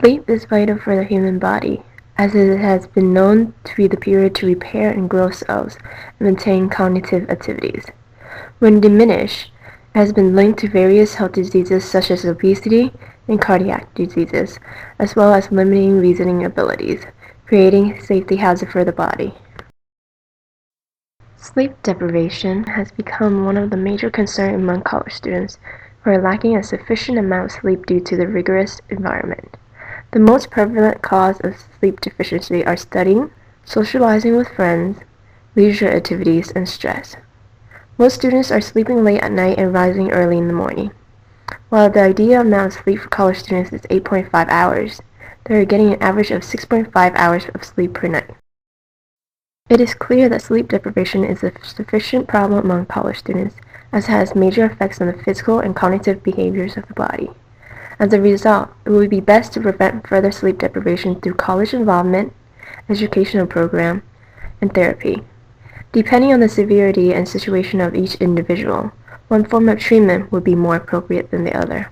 Sleep is vital for the human body, as it has been known to be the period to repair and grow cells and maintain cognitive activities. When diminished, it has been linked to various health diseases such as obesity and cardiac diseases, as well as limiting reasoning abilities, creating safety hazard for the body. Sleep deprivation has become one of the major concerns among college students who are lacking a sufficient amount of sleep due to the rigorous environment. The most prevalent cause of sleep deficiency are studying, socializing with friends, leisure activities, and stress. Most students are sleeping late at night and rising early in the morning. While the ideal amount of sleep for college students is 8.5 hours, they are getting an average of 6.5 hours of sleep per night. It is clear that sleep deprivation is a sufficient problem among college students, as it has major effects on the physical and cognitive behaviors of the body. As a result, it would be best to prevent further sleep deprivation through college involvement, educational program, and therapy. Depending on the severity and situation of each individual, one form of treatment would be more appropriate than the other.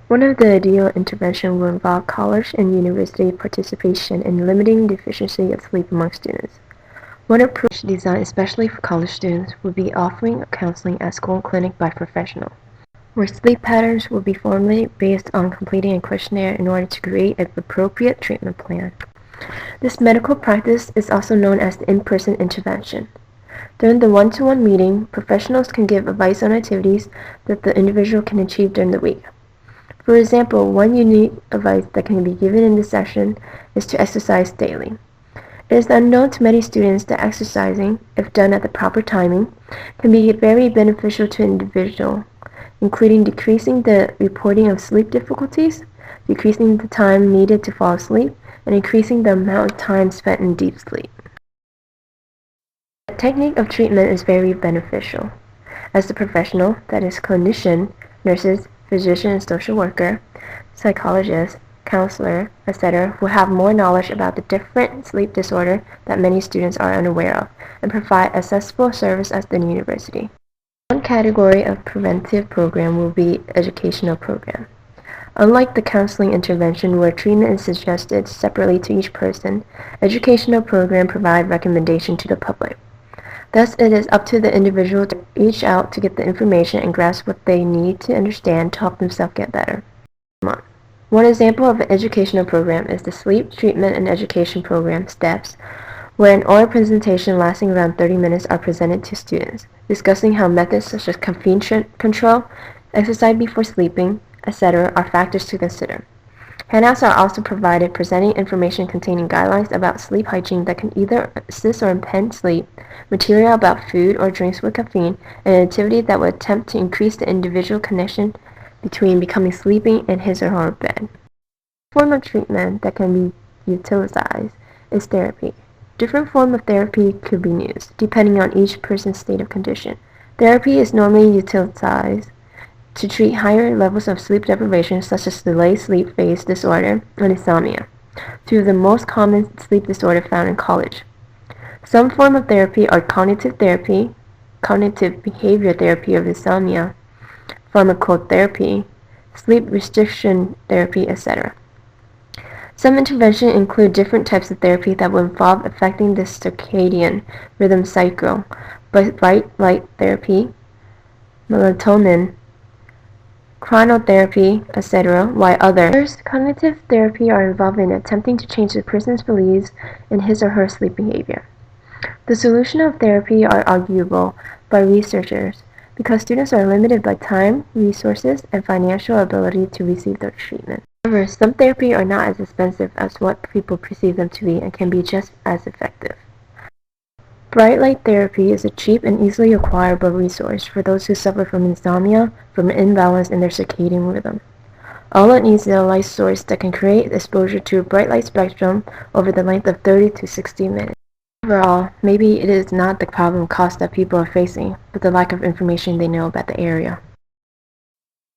One of the ideal interventions will involve college and university participation in limiting deficiency of sleep among students. One approach designed especially for college students would be offering counseling at school and clinic by professionals, where sleep patterns will be formulated based on completing a questionnaire in order to create an appropriate treatment plan. This medical practice is also known as the in-person intervention. During the one-to-one meeting, professionals can give advice on activities that the individual can achieve during the week. For example, one unique advice that can be given in this session is to exercise daily. It is unknown to many students that exercising, if done at the proper timing, can be very beneficial to an individual, including decreasing the reporting of sleep difficulties, decreasing the time needed to fall asleep, and increasing the amount of time spent in deep sleep. The technique of treatment is very beneficial, as the professional, that is clinician, nurses, physician and social worker, psychologist, counselor, etc., will have more knowledge about the different sleep disorder that many students are unaware of and provide accessible service at the university. One category of preventive program will be educational program. Unlike the counseling intervention where treatment is suggested separately to each person, educational program provide recommendation to the public. Thus, it is up to the individual to reach out to get the information and grasp what they need to understand to help themselves get better. One example of an educational program is the Sleep Treatment and Education Program STEPS, where an oral presentation lasting around 30 minutes are presented to students, discussing how methods such as caffeine control, exercise before sleeping, etc. are factors to consider. Handouts are also provided presenting information containing guidelines about sleep hygiene that can either assist or impede sleep, material about food or drinks with caffeine, and an activity that would attempt to increase the individual connection between becoming sleeping and his or her bed. A form of treatment that can be utilized is therapy. Different forms of therapy could be used, depending on each person's state of condition. Therapy is normally utilized to treat higher levels of sleep deprivation such as delayed sleep phase disorder and insomnia, two of the most common sleep disorders found in college. Some forms of therapy are cognitive therapy, cognitive behavior therapy of insomnia, pharmacotherapy, sleep restriction therapy, etc. Some interventions include different types of therapy that will involve affecting the circadian rhythm cycle, bright light therapy, melatonin, chronotherapy, etc., while others, cognitive therapy, are involved in attempting to change the person's beliefs in his or her sleep behavior. The solution of therapy are arguable by researchers because students are limited by time, resources, and financial ability to receive their treatment. However, some therapy are not as expensive as what people perceive them to be and can be just as effective. Bright light therapy is a cheap and easily acquirable resource for those who suffer from insomnia, from an imbalance in their circadian rhythm. All it needs is a light source that can create exposure to a bright light spectrum over the length of 30 to 60 minutes. Overall, maybe it is not the problem cost that people are facing, but the lack of information they know about the area.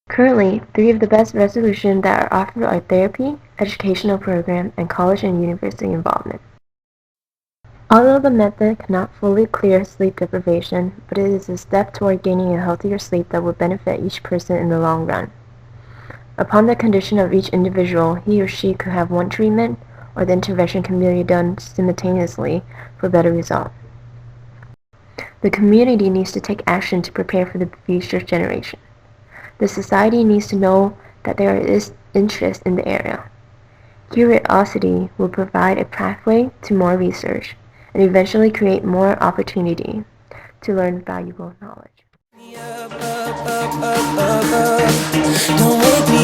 Currently, 3 of the best resolutions that are offered are therapy, educational program, and college and university involvement. Although the method cannot fully clear sleep deprivation, but it is a step toward gaining a healthier sleep that will benefit each person in the long run. Upon the condition of each individual, he or she could have one treatment, or the intervention can be done simultaneously for better result. The community needs to take action to prepare for the future generation. The society needs to know that there is interest in the area. Curiosity will provide a pathway to more research and eventually create more opportunity to learn valuable knowledge. Don't wake me